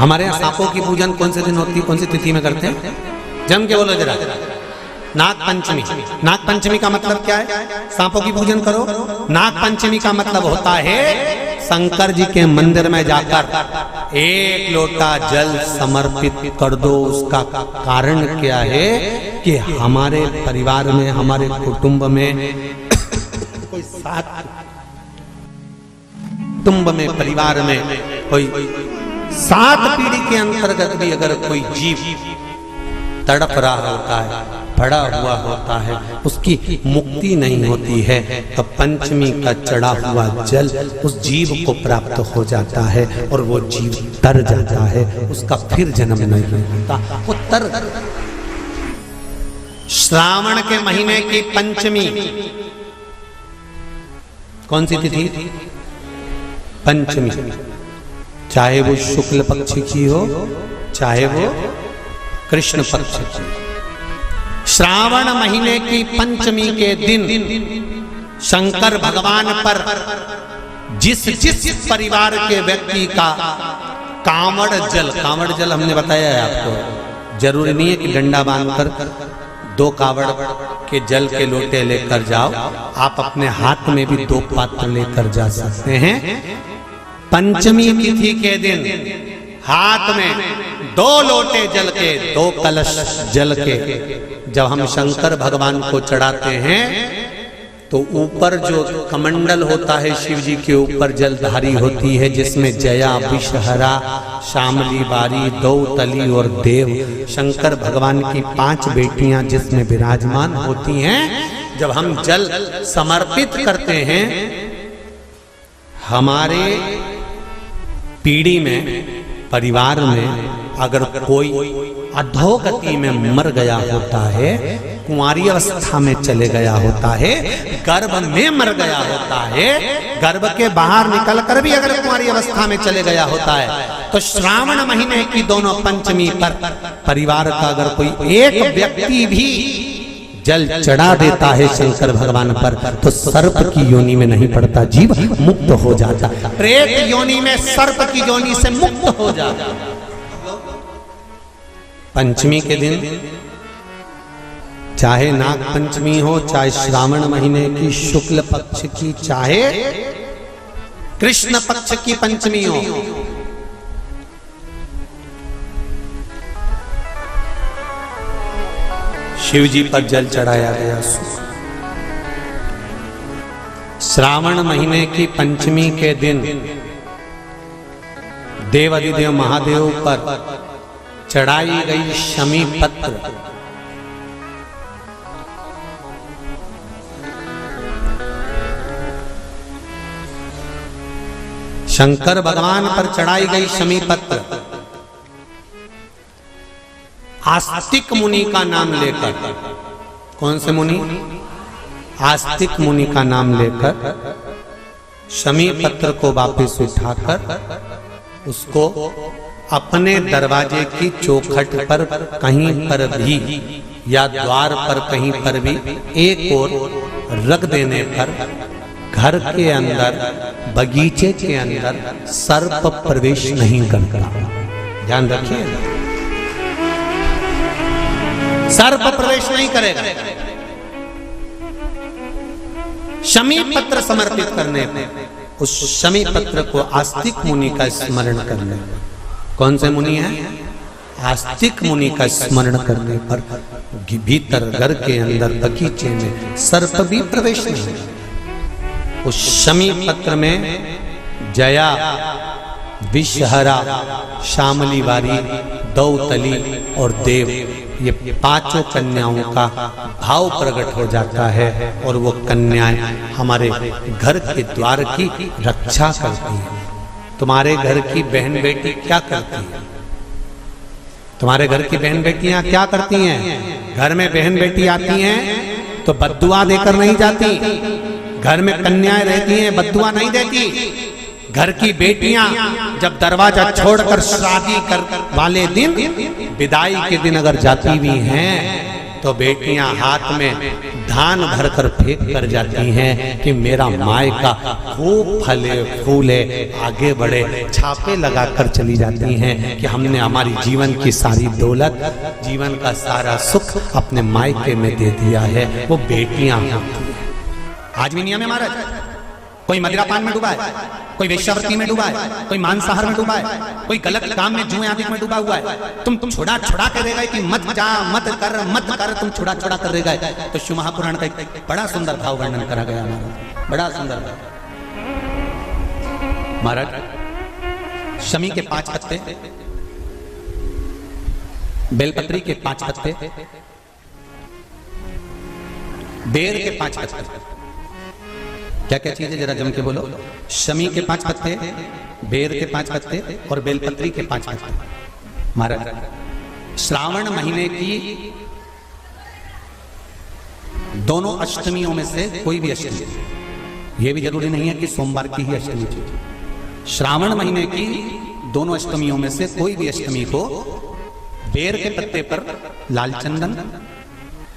हमारे यहाँ सांपों की पूजन कौन से दिन होती है, कौन सी तिथि में करते हैं? जम के बोलो जरा। नाग पंचमी। नाग पंचमी का मतलब क्या है? सांपों की पूजन करो। नाग पंचमी का मतलब होता है शंकर जी के मंदिर में जाकर एक लोटा जल समर्पित कर दो। उसका कारण क्या है कि हमारे परिवार में, हमारे कुटुंब में कोई कुटुंब में, परिवार में कोई 7 पीढ़ी के अंतर्गत भी अगर कोई जीव तड़प रहा होता है, पड़ा हुआ होता है, उसकी मुक्ति नहीं होती है, तो पंचमी का चढ़ा हुआ जल उस जीव को प्राप्त हो जाता है और वो जीव तर जाता है, उसका फिर जन्म नहीं होता, वो तर। श्रावण के महीने की पंचमी कौन सी तिथि? पंचमी। चाहे वो शुक्ल पक्ष की हो, चाहे वो कृष्ण पक्ष की। श्रावण महीने की पंचमी के दिन शंकर भगवान पर जिस जिस परिवार के व्यक्ति का कांवड़ जल हमने बताया है आपको, जरूरी नहीं है कि डंडा बांधकर 2 कावड़ के जल के लोटे लेकर जाओ, आप अपने हाथ में भी 2 पात्र लेकर जा सकते हैं। पंचमी तिथि के दिन हाथ में 2 लोटे जल के, 2 कलश जल के जब हम शंकर भगवान को चढ़ाते हैं तो ऊपर जो कमंडल होता है शिव जी के ऊपर जलधारी होती है, जिसमें जया, विषहरा, शामली बारी, दौतली और देव, शंकर भगवान की 5 बेटियां जिसमें विराजमान होती हैं। जब हम जल समर्पित करते हैं, हमारे पीढ़ी में, परिवार में अगर कोई अधोगति में मर गया होता है, कुंवारी अवस्था में चले गया होता है, गर्भ में मर गया होता है, गर्भ के बाहर निकल कर भी अगर कुंवारी अवस्था में चले गया होता है, तो श्रावण महीने की दोनों पंचमी पर परिवार का अगर कोई एक व्यक्ति भी जल चढ़ा देता है शंकर भगवान पर, तो सर्प की योनि में नहीं पड़ता, जीव मुक्त हो जाता, प्रेत योनि में, सर्प की योनि से मुक्त हो जाता। पंचमी के दिन, चाहे नाग पंचमी हो, चाहे श्रावण महीने की शुक्ल पक्ष की, चाहे कृष्ण पक्ष की पंचमी हो, शिव जी पर जल चढ़ाया गया। श्रावण महीने की पंचमी के दिन देवाधिदेव महादेव पर चढ़ाई गई शमी पत्र, शंकर भगवान पर चढ़ाई गई शमी पत्र आस्तिक मुनि का नाम लेकर, कौन से मुनि? आस्तिक मुनि का नाम लेकर शमी पत्र को वापस उठाकर उसको अपने दरवाजे की चौखट पर कहीं पर भी या द्वार पर कहीं पर भी एक ओर रख देने पर घर के अंदर, बगीचे के अंदर सर्प प्रवेश नहीं करता। ध्यान रखिए, सर्प प्रवेश नहीं करेगा। शमी पत्र समर्पित करने पर, उस शमी पत्र को आस्तिक मुनि का स्मरण करने, कौन से मुनि है? आस्तिक मुनि का स्मरण करने पर भीतर घर के अंदर बगीचे में सर्प भी प्रवेश नहीं। उस शमी पत्र में जया, विषहरा, शामली बारी, दौतली और देव, ये 5 कन्याओं का भाव प्रकट हो जाता है और वो कन्याएं हमारे घर के द्वार की रक्षा करती हैं। तुम्हारे घर की बहन बेटी क्या करती है? तुम्हारे घर की बहन बेटियां क्या करती हैं? घर में बहन बेटी आती हैं तो बद्दुआ देकर नहीं जाती। घर में कन्याएं रहती हैं, बद्दुआ नहीं देती। घर की बेटियां जब दरवाजा छोड़कर शादी कर वाले दिन, विदाई के दिन अगर जाती भी हैं, तो बेटियां हाथ में धान भरकर फेंक कर जाती हैं कि मेरा मायका खूब फले फूले आगे बढ़े। छापे लगाकर चली जाती हैं कि हमने हमारी जीवन की सारी दौलत, जीवन का सारा सुख अपने मायके में दे दिया है। वो बेटियां होती हैं। आज भी नियम है महाराज, कोई मदिरा पान में डूबा है, कोई वेश्यावृत्ति में डूबा है, कोई मांसाहार में डूबा है, कोई गलत काम में जुए आदि में डूबा हुआ है। तुम छुड़ा छुड़ा कर रह गए कि मत जा मत कर, तुम छुड़ा छुड़ा कर रह गए। तो शिव महापुराण का एक बड़ा सुंदर भाव वर्णन करा गया महाराज, बड़ा सुंदर महाराज। शमी के 5 पत्ते, बेलपत्री के 5 पत्ते, बेर के 5 पत्ते, क्या क्या चीज है जरा जम के बोलो। शमी के 5 पत्ते, बेर के 5 पत्ते और बेलपत्री के 5 पत्ते। महाराज श्रावण महीने की दोनों अष्टमियों में से कोई भी अष्टमी, यह भी जरूरी नहीं है कि सोमवार की ही अष्टमी थी। श्रावण महीने की दोनों अष्टमियों में से कोई भी अष्टमी को बेर के पत्ते पर लाल चंदन,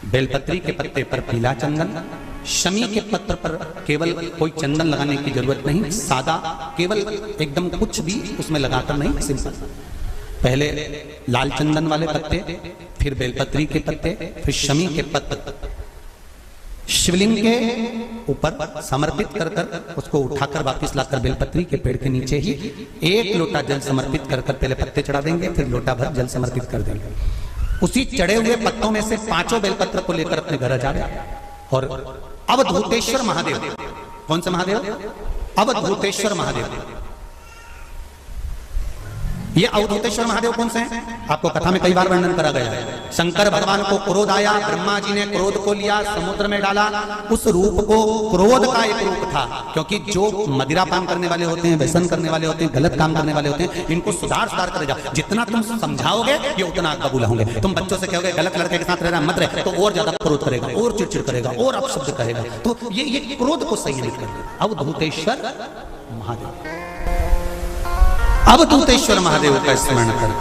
बेलपत्री के पत्ते पर पीला चंदन, शमी के पत्र पर केवल कोई चंदन लगाने की जरूरत नहीं, सादा केवल एकदम कुछ भी उसमें लगाकर नहीं, सिंपल। पहले लाल चंदन वाले पत्ते, फिर बेलपत्री के पत्ते, फिर शमी के पत्ते शिवलिंग के ऊपर समर्पित कर कर उसको उठाकर वापस लाकर बेलपत्री के पेड़ के नीचे ही 1 लोटा जल समर्पित कर कर पहले पत्ते चढ़ा देंगे, फिर लोटा भर जल समर्पित कर देंगे। उसी चढ़े हुए पत्तों में से 5 बेलपत्र को लेकर अपने घर जा रहे और अवधूतेश्वर महादेव, कौन से महादेव? अवधूतेश्वर महादेव। ये अवधूतेश्वर महादेव कौन से हैं? आपको कथा में कई बार वर्णन करा गया है। शंकर भगवान को क्रोध आया, ब्रह्मा जी ने क्रोध को लिया, समुद्र में डाला। उस रूप को क्रोध का एक रूप था, क्योंकि जो मदिरा पान करने वाले होते हैं, व्यसन करने वाले होते हैं, गलत काम करने वाले होते हैं, इनको सुधार करे जाओ। जितना तुम समझाओगे ये उतना कबूल होंगे। तुम बच्चों से कहोगे गलत लड़के के साथ रहना मत रहे, तो और ज्यादा क्रोध करेगा, और चिड़चिड़ करेगा, और अपशब्द कहेगा। तो ये क्रोध को संयमित कर अवधूतेश्वर महादेव। अवधूतेश्वर महादेव का स्मरण कर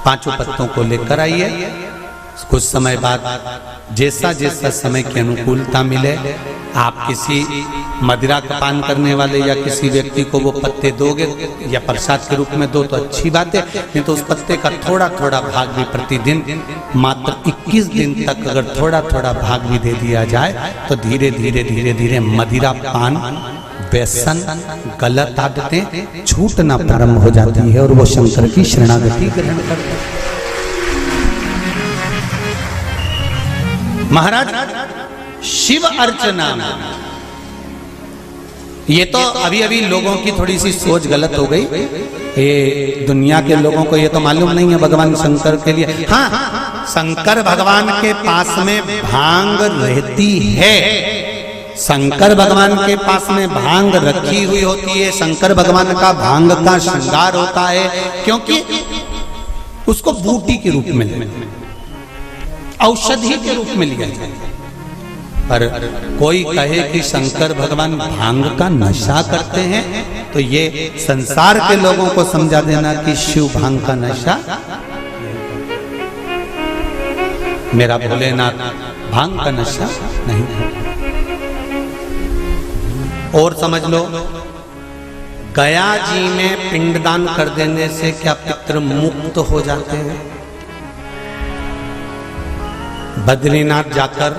5 पत्तों को लेकर आइए। कुछ समय बाद जैसा जैसा समय की अनुकूलता मिले, आप किसी मदिरा का पान करने वाले या किसी व्यक्ति को वो पत्ते दोगे या प्रसाद के रूप में दो तो अच्छी बात है, नहीं तो उस पत्ते का थोड़ा थोड़ा भाग भी प्रतिदिन मात्र 21 दिन तक अगर थोड़ा थोड़ा भाग भी दे दिया जाए तो धीरे धीरे धीरे धीरे मदिरा पान, व्यसन, गलत आदतें छूटना प्रारंभ हो जाती है और वो शंकर की शरणागति ग्रहण करते हैं। महाराज शिव अर्चना, ये तो अभी अभी लोगों की थोड़ी सी सोच गलत हो गई। ये दुनिया के लोगों को ये तो मालूम नहीं है भगवान शंकर के लिए। हाँ, शंकर भगवान के पास में भांग रहती है, शंकर भगवान के पास में भांग रखी हुई होती है। शंकर भगवान का भांग का श्रृंगार होता है, क्योंकि उसको बूटी के रूप में, औषधि के रूप में लिया जाए। पर कोई कहे कि शंकर भगवान भांग का नशा करते हैं, तो ये संसार के लोगों को समझा देना कि शिव भांग का नशा, मेरा भोलेनाथ भांग का नशा नहीं है। और समझ लो, गया जी में पिंडदान कर देने से क्या पितृ मुक्त हो जाते हैं? बद्रीनाथ जाकर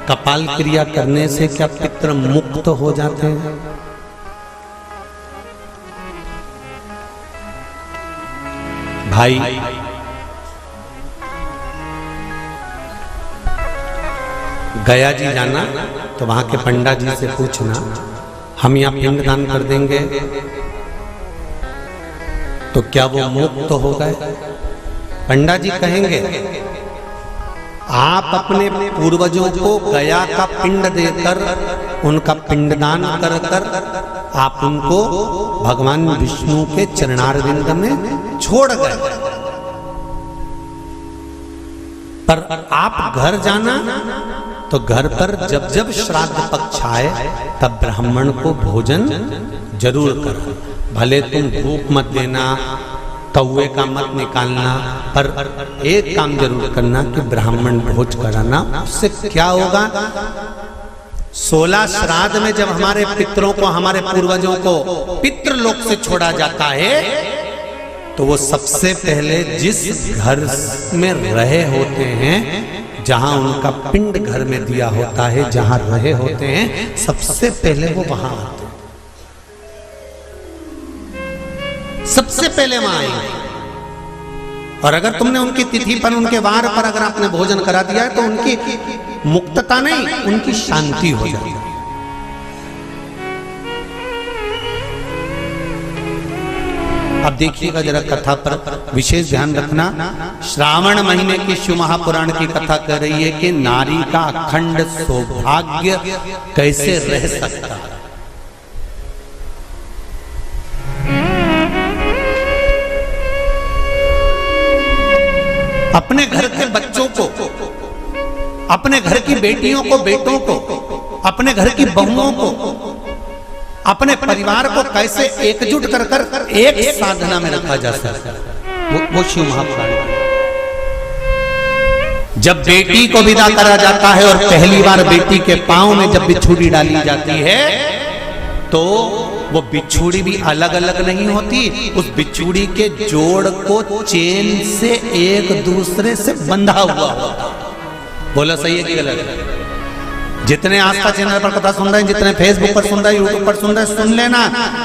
कपाल क्रिया करने से क्या पितृ मुक्त हो जाते हैं? भाई, गया जी जाना तो वहां के पंडा जी से पूछना, हम यहाँ पिंडदान कर देंगे तो क्या वो मुक्त हो गए? पंडा जी कहेंगे, आप अपने पूर्वजों को गया का पिंड देकर, उनका पिंडदान कर कर आप उनको भगवान विष्णु के चरणारविंद में छोड़ गए। पर आप घर जाना तो घर पर जब जब श्राद्ध पक्ष आए तब ब्राह्मण को भोजन जरूर करो। भले तुम भूख मत देना, कौए का मत निकालना, पर एक काम जरूर करना कि ब्राह्मण भोज कराना। उससे क्या होगा, 16 श्राद्ध में जब हमारे पितरों को, हमारे पूर्वजों को पितृलोक से छोड़ा जाता है, तो वो सबसे पहले जिस घर में रहे होते हैं, जहां उनका पिंड घर में दिया होता है, जहां रहे होते हैं, सबसे पहले वो वहां आते हैं, सबसे पहले वहां आएंगे। और अगर तुमने उनकी तिथि पर, उनके वार पर अगर आपने भोजन करा दिया है, तो उनकी मुक्तता नहीं, उनकी शांति हो जाती है। अब देखिएगा जरा, कथा पर विशेष ध्यान रखना। श्रावण महीने की शिव महापुराण की कथा कह रही है कि नारी का अखंड सौभाग्य कैसे रह सकता है। अपने घर के बच्चों को, अपने घर की बेटियों को, बेटों को, अपने घर की बहुओं को, अपने परिवार को कैसे एकजुट कर कर एक साधना में रखा जा सकता है, वो शिव महापुराण। जब बेटी को विदा करा जाता है और पहली बार बेटी के पांव में जब बिछुड़ी डाली जाती है, तो वो बिछुड़ी भी अलग अलग नहीं होती, उस बिछुड़ी के जोड़ को चेन से एक दूसरे से बंधा हुआ होता। बोला सही है कि गलत? जितने आस्था चैनल पर कथा सुन रहे हैं, जितने फेसबुक पर सुन रहे हैं, यूट्यूब पर सुन रहे हैं, सुन लेना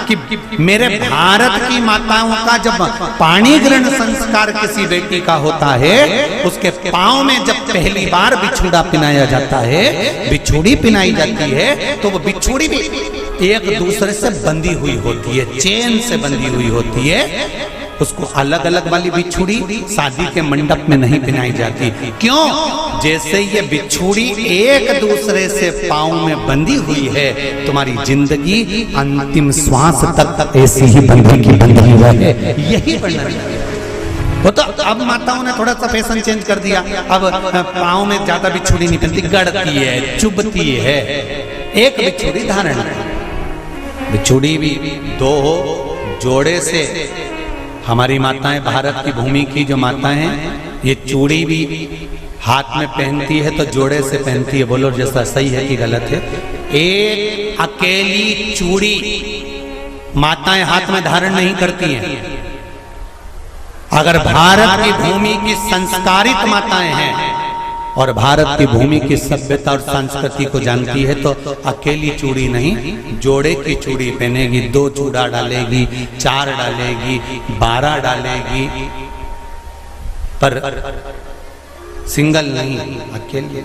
कि मेरे भारत की माताओं का जब पाणी ग्रहण संस्कार किसी बेटी का होता है, उसके पांव में जब पहली बार बिछुड़ा पिनाया जाता है, बिछुड़ी पिनाई जाती है, तो वो बिछुड़ी भी एक दूसरे से बंधी हुई होती है, चेन से बंधी हुई होती है। उसको अलग अलग वाली बिछुड़ी शादी के मंडप में नहीं पिनाई जाती। क्यों? जैसे ये बिछुड़ी एक दूसरे से पांव में बंधी हुई है, तुम्हारी जिंदगी अंतिम श्वास तक ऐसी ही बंधी रहे, यही वर्णन है। वो तो अब माताओं ने थोड़ा सा फैशन चेंज कर दिया, अब पांव में ज्यादा बिछुड़ी नहीं पहनती, गड़ती है, चुभती है, एक बिछुड़ी धारण। बिछुड़ी भी दो हो, जोड़े से। हमारी माताएं, भारत की भूमि की जो माताएं हैं, ये चूड़ी भी हाथ में पहनती है तो जोड़े से पहनती है। बोलो जैसा सही है कि गलत है? एक अकेली चूड़ी माताएं हाथ में धारण नहीं करती हैं। अगर भारत की भूमि की संस्कारित माताएं हैं और भारत की भूमि की सभ्यता और संस्कृति को जानती है, तो अकेली चूड़ी नहीं, जोड़े की चूड़ी पहनेगी, 2 चूड़ा डालेगी, 4 डालेगी, 12 डालेगी, पर सिंगल नहीं, अकेली।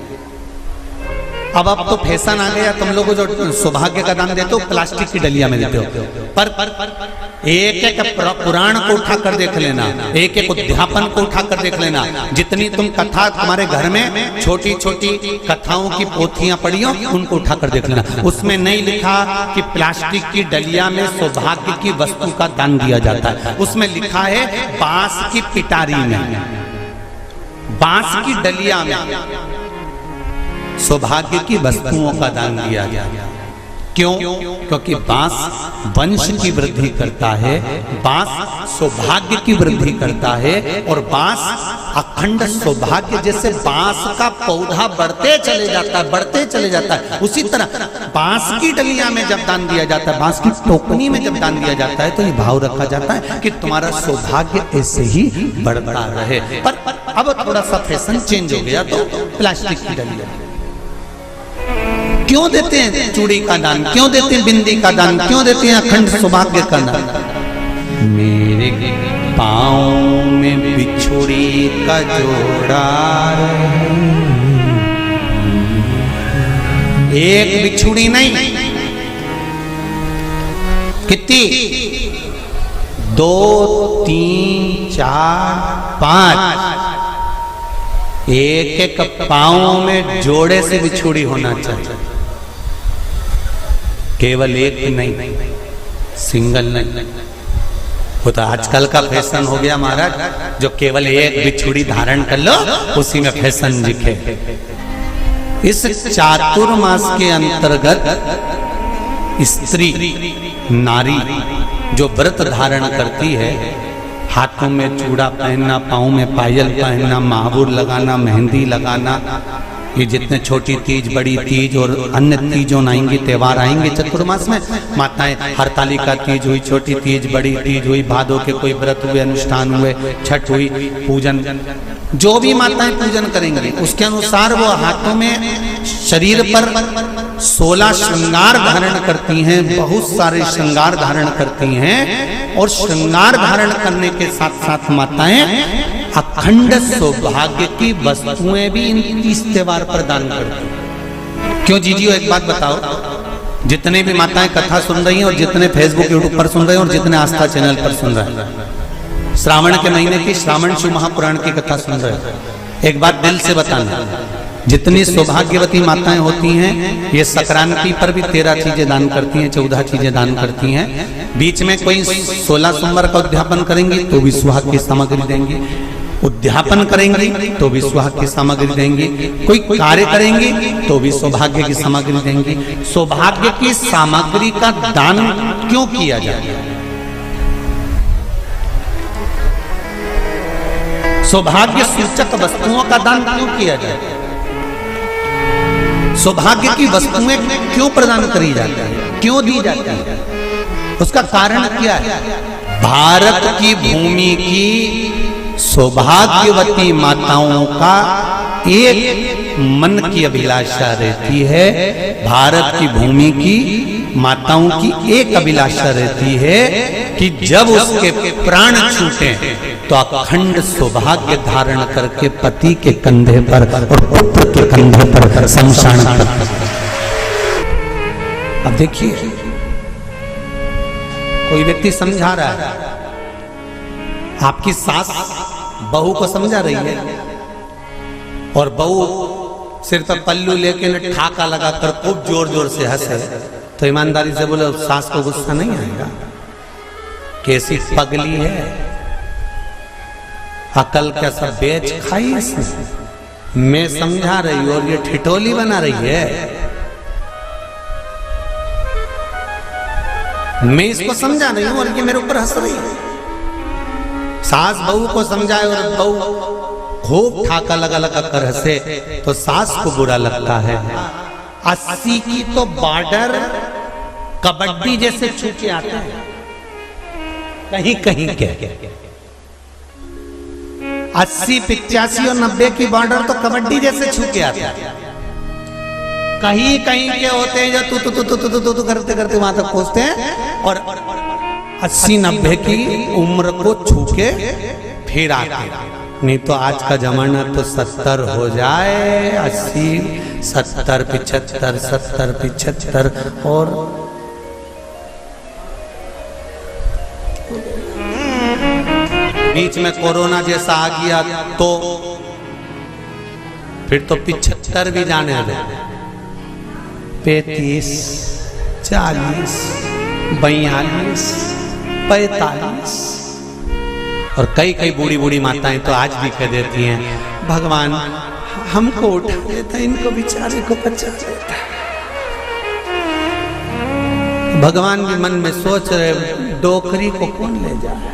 अब तो फैशन आ गया, तुम लोगों को जो सौभाग्य का दान देते हो प्लास्टिक की डलिया में देते हो, पर एक एक पुराण को उठा कर देख लेना, एक एक उद्यापन को उठा कर देख लेना। जितनी तुम कथा तुम्हारे घर में छोटी छोटी कथाओं की पोथियां पड़ी हो, उनको उठा कर देख लेना। उसमें नहीं लिखा कि प्लास्टिक की डलिया में सौभाग्य की वस्तु का दान दिया जाता है। उसमें लिखा है बांस की पिटारी में, बांस की डलिया में सौभाग्य की वस्तुओं का दान दिया गया। क्यों? क्योंकि बांस वंश की वृद्धि करता है, बांस सौभाग्य की वृद्धि करता है, और बांस अखंड सौभाग्य। जैसे बांस का पौधा बढ़ते चले जाता है, बढ़ते चले जाता है, उसी तरह बांस की डलिया में जब दान दिया जाता है, बांस की टोकनी में जब दान दिया जाता है, तो ये भाव रखा जाता है कि तुम्हारा सौभाग्य ऐसे ही बढ़ता रहे। पर अब थोड़ा सा फैशन चेंज हो गया, तो प्लास्टिक की डलिया। क्यों देते हैं चूड़ी का दान? क्यों देते हैं बिंदी का दान? क्यों देते हैं अखंड सौभाग्य का दान? मेरे पाँव में बिछुड़ी का जोड़ा, एक बिछुड़ी नहीं, कितनी? 2, 3, 4, 5, एक एक पाँव में जोड़े से बिछुड़ी होना चाहिए। केवल एक नहीं, सिंगल नहीं। वो तो आजकल का फैशन हो गया महाराज, जो केवल एक बिछुड़ी धारण कर लो उसी में फैशन दिखे। इस चातुर्मास के अंतर्गत स्त्री नारी जो व्रत धारण करती है, हाथों में चूड़ा पहनना, पाँव में पायल पहनना, महावुर लगाना, मेहंदी लगाना, ये जितने छोटी तीज, बड़ी तीज और अन्य तीजों आएंगे, त्यौहार आएंगे चतुर्मास में, माताएं हरतालिका तीज हुई, छोटी तीज, बड़ी तीज हुई, भादों के कोई व्रत हुए, अनुष्ठान हुए, छठ हुई, पूजन, जो भी माताएं पूजन करेंगी उसके अनुसार वो हाथों में, शरीर पर 16 श्रृंगार धारण करती हैं, बहुत सारे श्रृंगार धारण करती हैं। और श्रृंगार धारण करने के साथ साथ माताएं अखंड सौभाग्य की वस्तुएं भी इन 30 त्योहार पर दान करती हैं। क्यों जीजियो, एक बात बताओ, जितने भी माताएं कथा सुन रही हैं और जितने फेसबुक यूट्यूब पर सुन रहे हैं और जितने आस्था चैनल पर सुन रहे हैं, श्रावण के महीने की श्रावण शिव महापुराण की कथा सुन रहे हैं, एक बात दिल से बताना, जितनी सौभाग्यवती माताएं होती हैं ये संक्रांति पर भी 13 चीजें दान करती हैं, 14 चीजें दान करती हैं। बीच में कोई 16 सोमवार का उद्यापन करेंगी तो भी सुहाग की सामग्री देंगी, उद्यापन करेंगी तो भी सुहाग की सामग्री देंगी, कोई कार्य करेंगी तो भी सौभाग्य की सामग्री देंगी। सौभाग्य की सामग्री का दान क्यों किया जाए? सौभाग्य सूचक वस्तुओं का दान क्यों किया जाए? सौभाग्य की वस्तुएं क्यों प्रदान करी जाती है, क्यों दी जाती है? उसका कारण क्या है? भारत की भूमि की सौभाग्यवती माताओं का एक मन की अभिलाषा रहती है, भारत की भूमि की माताओं की एक अभिलाषा रहती है कि जब उसके प्राण छूटे तो अखंड सौभाग्य धारण करके पति के कंधे पर और पुत्र के कंधे पर शमशान पर। अब देखिए, कोई व्यक्ति समझा रहा है, आपकी सास बहू को समझा रही है और बहू सिर पर पल्लू लेके ठाका लगाकर खूब जोर जोर से हंसे, तो ईमानदारी से बोले सास को गुस्सा नहीं आएगा? कैसी पगली है, अकल क्या सब बेच खाई इसने? मैं समझा रही हूं और ये ठिठोली बना रही है। मैं इसको समझा रही हूं और ये मेरे ऊपर हंस रही है। सास बहू को समझाए और बहू खूब ठाका लगा लगा कर हंसे तो सास को बुरा लगता है। 80 की तो बॉर्डर कबड्डी जैसे छूटे आते हैं कहीं कहीं के, 80, 85 और 90 की बॉर्डर तो कबड्डी जैसे छूटे आते हैं, कहीं कहीं के होते हैं जो तू करते करते वहां तक पहुंचते हैं और 80, 90 की उम्र को छू के फिर आते हैं। नहीं तो आज का जमाना तो 70 हो जाए, 80, 70, 75, 70, 75 और बीच में कोरोना जैसा आ गया तो फिर तो 75 भी जाने लगे, 35, 40, 42, 45 और कई कई बूढ़ी बूढ़ी माताएं तो आज भी कह देती हैं, भगवान हमको उठा देता, इनको बेचारे को बचा देता। भगवान भी मन में सोच रहे, डोकरी को कौन ले जाए?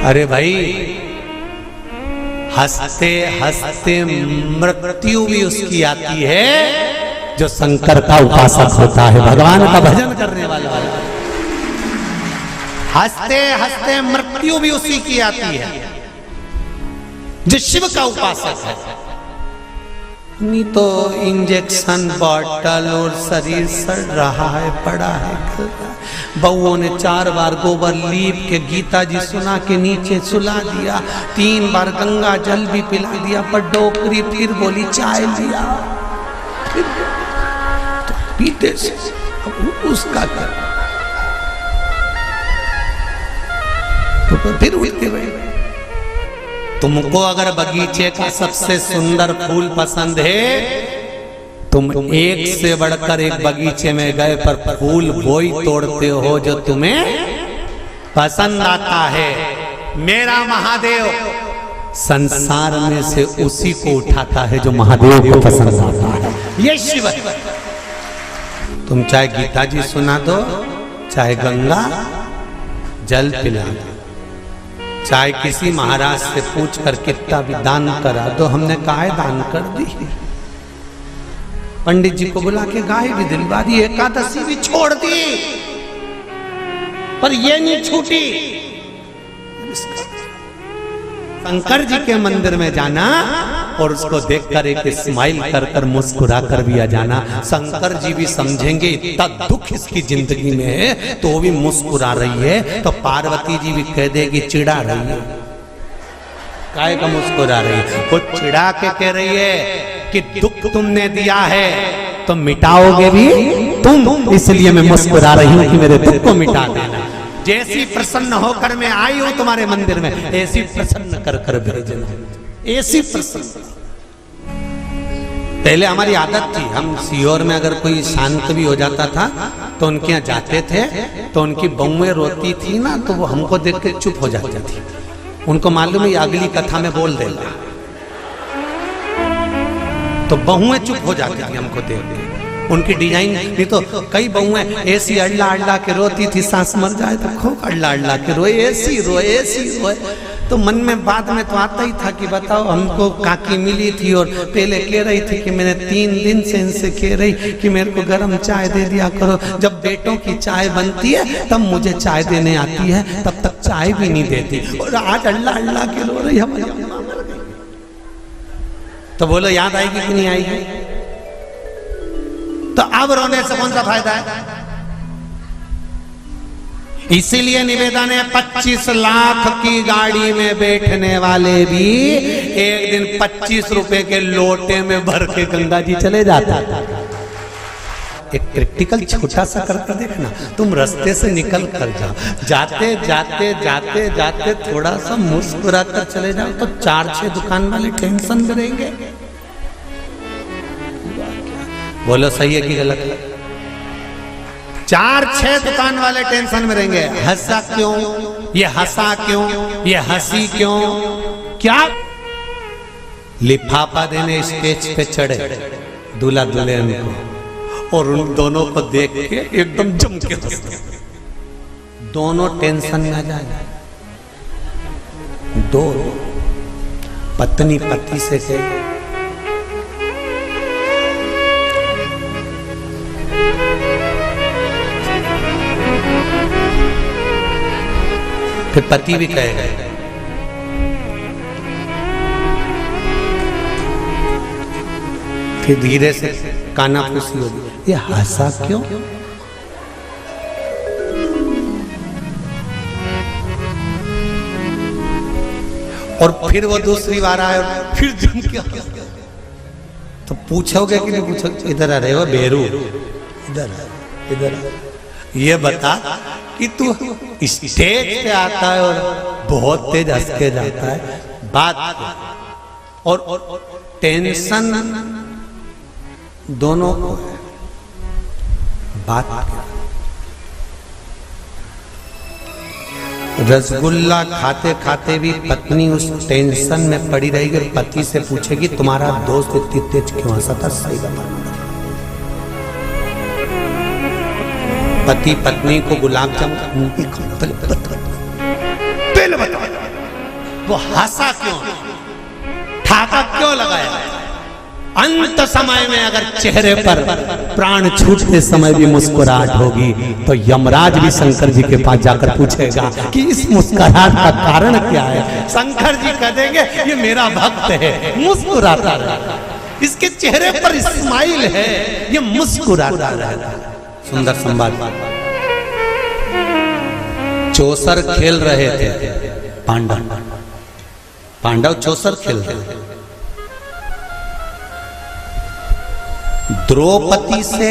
अरे भाई, हंसते हंसते मृत्यु भी उसकी आती है जो शंकर का उपासक होता है, भगवान का भजन करने वाला है। हंसते हंसते मृत्यु भी उसी की आती है जो शिव का उपासक है। नहीं तो इंजेक्शन बॉटल और शरीर सड़ रहा है, पड़ा है, बउओं ने 4 बार गोबर लीप के गीता जी सुना के नीचे सुला दिया, 3 बार गंगा जल भी पिला दिया, पर डोकरी फिर बोली चाय लिया, तो पीते से उसका क्या, तो फिर उठते गए। तुमको अगर बगीचे का सबसे सुंदर फूल पसंद है, तुम एक से बढ़कर एक बगीचे में गए पर फूल वही तोड़ते हो जो तुम्हें पसंद आता है। मेरा महादेव संसार में से उसी को उठाता है जो महादेव को पसंद आता है, ये शिव है। तुम चाहे गीता जी सुना दो, चाहे गंगा, जल पिला दो। चाहे किसी महाराज से पूछ कर कितना भी दान करा दो, हमने गाय दान कर दी। पंडित जी को बुला के गाय भी दिलवा दी, एकादशी भी छोड़ दी, पर ये नहीं छूटी। शंकर जी के मंदिर में जाना और उसको देखकर एक स्माइल कर कर मुस्कुरा कर भी आ जाना। शंकर जी भी समझेंगे इतना दुख इसकी जिंदगी में है तो वो भी मुस्कुरा रही है, तो पार्वती जी भी कह देगी चिढ़ा रही है। काय का मुस्कुरा रही है? वो चिढ़ा के कह रही है कि दुख तुमने दिया है तो मिटाओगे भी तुम, इसलिए मैं मुस्कुरा रही हूं कि मेरे दुख को मिटा देना। जैसी प्रसन्न होकर मैं आई हूं तुम्हारे मंदिर में, ऐसी प्रसन्न कर कर भेजना, ऐसी प्रसन्न। पहले हमारी आदत थी, हम सीहोर में अगर कोई शांत भी हो जाता था तो उनके यहाँ जाते थे, तो उनकी बहुएं रोती थी ना, तो वो हमको देख के चुप हो जाती थी। उनको मालूम है अगली कथा में बोल देगा, तो बहुएं चुप हो जाती थी हमको देख के। उनकी डिजाइन नहीं तो कई बहुएं ऐसी अल्लाह अल्लाह के रोती थी, सांस मर जाए तो खूब अल्लाह अल्लाह के रोए, ऐसी रोए ऐसी रोए। तो मन में बाद में तो आता ही था कि बताओ, हमको काकी मिली थी और पहले कह रही थी कि मैंने 3 दिन से इनसे कह रही कि मेरे को गर्म चाय दे दिया करो। जब बेटों की चाय बनती है तब मुझे चाय देने आती है, तब तक चाय भी नहीं देती, और आज अल्लाह अल्लाह के रो रही हमारी अम्मा मर गई। तो बोलो याद आएगी कि नहीं आएगी? तो अब रोने से कौन सा फायदा है? इसीलिए निवेदन है 25 लाख की गाड़ी में बैठने वाले भी एक दिन 25 रुपए के लोटे में भर के गंगा जी चले जाता। एक प्रैक्टिकल छोटा सा करके देखना, तुम रास्ते से निकल कर जाओ, जाते जाते जाते जाते थोड़ा सा मुस्कुरा कर चले जाओ तो 4-6 दुकान वाले टेंशन में रहेंगे। बोलो सही है कि गलत है? 4-6 दुकान वाले टेंशन में रहेंगे। हंसा क्यों, ये हंसा क्यों, ये हंसी क्यों? क्या लिफाफा देने स्टेज पे चढ़े दूल्हा दुल्हन को, और उन दोनों को देख के एकदम जम के हंसते, दोनों टेंशन में आ जाए। दो पत्नी पति से कहे फिर पति भी कहेगा, फिर धीरे से काना फूसी होगी, ये हंसा क्यों? और फिर वो दूसरी बार आए और फिर जम के तो पूछोगे कि नहीं पूछोगे? इधर आ रहे हो बेरू, इधर इधर ये बता कि तू स्टेज पे आता है और बहुत तेज हंस के जाता है, बात और टेंशन दोनों को है, बात रसगुल्ला खाते खाते भी पत्नी उस टेंशन में पड़ी रहेगी और पति से पूछेगी तुम्हारा दोस्त इतनी तेज क्यों हंसा था? सही बता। पति पत्नी को गुलाब जामुन पहले बता, वो हंसा क्यों, ठाका क्यों लगाया? अंत समय में अगर चेहरे पर प्राण छूटते समय भी मुस्कुराहट होगी तो यमराज भी शंकर जी के पास जाकर पूछेगा कि इस मुस्कुराहट का कारण क्या है? शंकर जी कह देंगे ये मेरा भक्त है, मुस्कुराता रहता, इसके चेहरे पर स्माइल है, ये मुस्कुराता रहता। सुंदर संवाद। चौसर खेल रहे थे पांडव चौसर खेल रहे थे। द्रौपदी से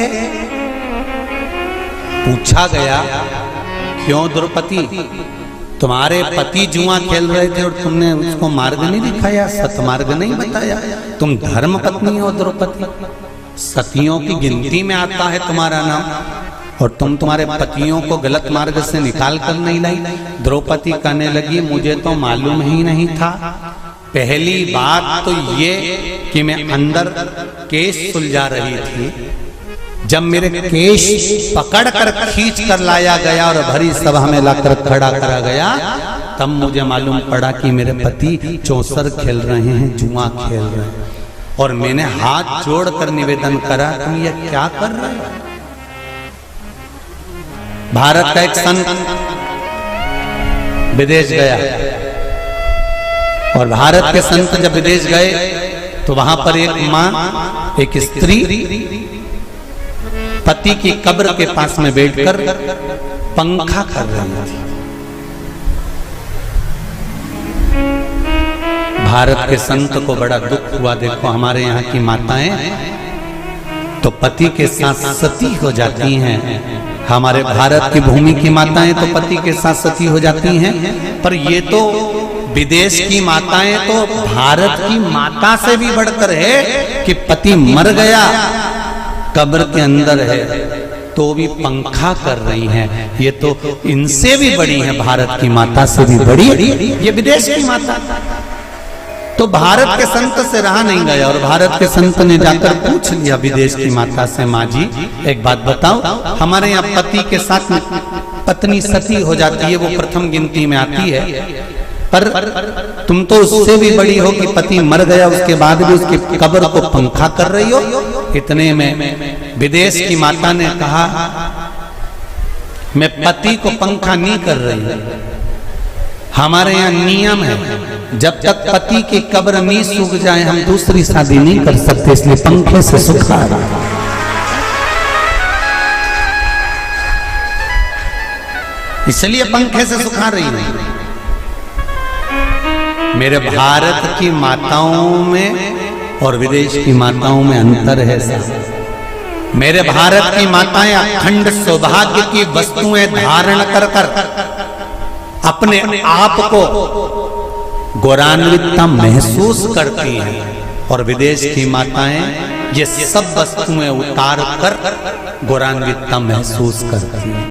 पूछा गया क्यों द्रौपदी, तुम्हारे पति जुआ खेल रहे थे और तुमने उसको मार्ग नहीं दिखाया, सतमार्ग नहीं बताया, तुम धर्म पत्नी हो द्रौपदी, सतियों की गिनती में आता है तुम्हारा नाम, और तुम तुम्हारे पतियों को गलत मार्ग से निकाल कर नहीं लाई। द्रौपदी कहने लगी मुझे तो मालूम ही नहीं था। पहली बात तो ये कि मैं अंदर केस सुलझा रही थी, जब मेरे केश पकड़ कर खींच कर लाया गया और भरी सभा में लाकर खड़ा करा गया, तब मुझे मालूम पड़ा कि मेरे पति चौसर खेल रहे हैं, जुआ खेल रहे हैं। और मैंने हाथ जोड़कर निवेदन करा, तुम ये क्या कर रहे हो? भारत का एक संत विदेश गया, और भारत के संत जब विदेश गए तो वहां पर एक मां, एक स्त्री पति की कब्र के पास में बैठकर पंखा कर रही थी। भारत के संत को बड़ा दुख हुआ, देखो हमारे यहाँ की माताएं तो पति के साथ सती हो जाती हैं, हमारे भारत की भूमि की माताएं तो पति के साथ सती हो जाती हैं, पर ये तो विदेश की माताएं तो भारत की माता से भी बढ़कर है कि पति मर गया, कब्र के अंदर है, तो भी पंखा कर रही हैं। ये तो इनसे भी बड़ी है, भारत की माता से भी बड़ी ये विदेश की माता। तो भारत के संत से रहा नहीं गया, और भारत के संत ने जाकर पूछ लिया विदेश की माता से, माँ जी एक बात बताओ, हमारे यहाँ पति के साथ पत्नी सती हो जाती है, वो प्रथम गिनती में आती है, पर तुम तो उससे भी बड़ी हो कि पति मर गया उसके बाद भी उसकी कब्र को पंखा कर रही हो। इतने में विदेश की माता ने कहा, मैं पति को पंखा नहीं कर रही, हमारे यहाँ नियम है जब तक पति की कब्र नहीं सूख जाए हम दूसरी शादी नहीं कर सकते, इसलिए पंखे से सुखा रहा। इसलिए पंखे से सुखा रही नहीं। मेरे भारत की माताओं में और विदेश की माताओं में अंतर है साहब। मेरे भारत की माताएं अखंड सौभाग्य की वस्तुएं धारण कर कर अपने आप को गौरवान्वितता महसूस करती हैं, और विदेश की माताएं ये सब वस्तुएं उतार कर गौरवान्वितता महसूस करती हैं।